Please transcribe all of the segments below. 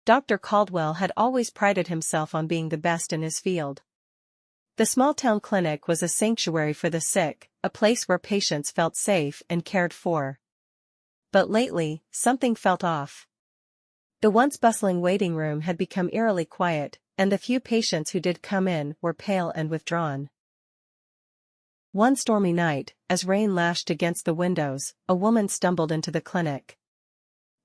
Dr. Caldwell had always prided himself on being the best in his field. The small-town clinic was a sanctuary for the sick, a place where patients felt safe and cared for. But lately, something felt off. The once bustling waiting room had become eerily quiet, and the few patients who did come in were pale and withdrawn. One stormy night, as rain lashed against the windows, a woman stumbled into the clinic.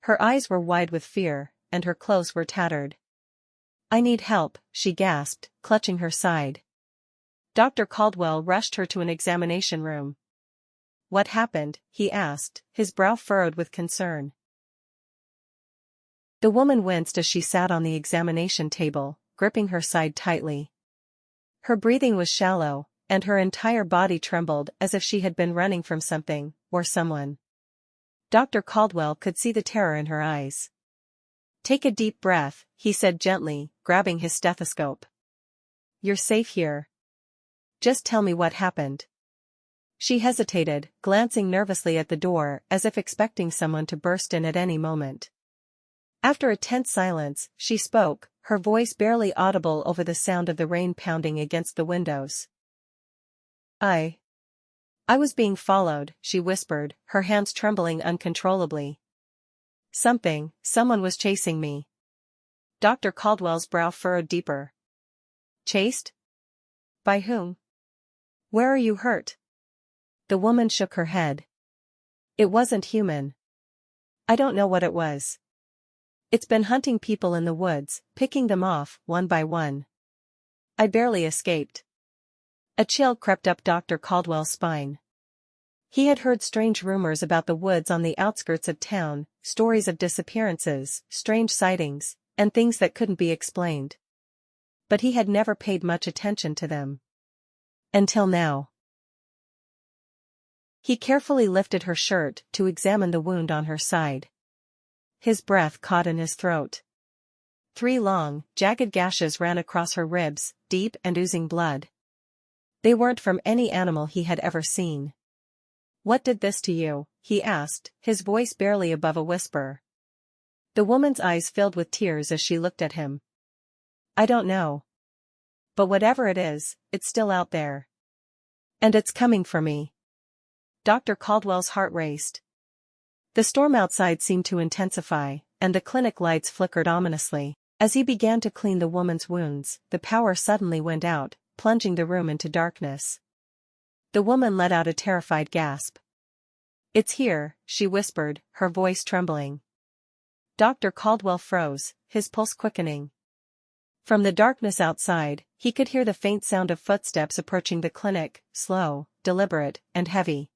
Her eyes were wide with fear, and her clothes were tattered. "I need help," she gasped, clutching her side. Dr. Caldwell rushed her to an examination room. "What happened?" he asked, his brow furrowed with concern. The woman winced as she sat on the examination table, gripping her side tightly. Her breathing was shallow, and her entire body trembled as if she had been running from something, or someone. Dr. Caldwell could see the terror in her eyes. "Take a deep breath," he said gently, grabbing his stethoscope. "You're safe here. Just tell me what happened." She hesitated, glancing nervously at the door as if expecting someone to burst in at any moment. After a tense silence, she spoke, her voice barely audible over the sound of the rain pounding against the windows. I was being followed," she whispered, her hands trembling uncontrollably. Someone was chasing me." Dr. Caldwell's brow furrowed deeper. "Chased? By whom? Where are you hurt?" The woman shook her head. "It wasn't human. I don't know what it was. It's been hunting people in the woods, picking them off, one by one. I barely escaped." A chill crept up Dr. Caldwell's spine. He had heard strange rumors about the woods on the outskirts of town, stories of disappearances, strange sightings, and things that couldn't be explained. But he had never paid much attention to them. Until now. He carefully lifted her shirt to examine the wound on her side. His breath caught in his throat. 3 long, jagged gashes ran across her ribs, deep and oozing blood. They weren't from any animal he had ever seen. "What did this to you?" he asked, his voice barely above a whisper. The woman's eyes filled with tears as she looked at him. "I don't know. But whatever it is, it's still out there. And it's coming for me." Dr. Caldwell's heart raced. The storm outside seemed to intensify, and the clinic lights flickered ominously. As he began to clean the woman's wounds, the power suddenly went out, plunging the room into darkness. The woman let out a terrified gasp. "It's here," she whispered, her voice trembling. Dr. Caldwell froze, his pulse quickening. From the darkness outside, he could hear the faint sound of footsteps approaching the clinic, slow, deliberate, and heavy.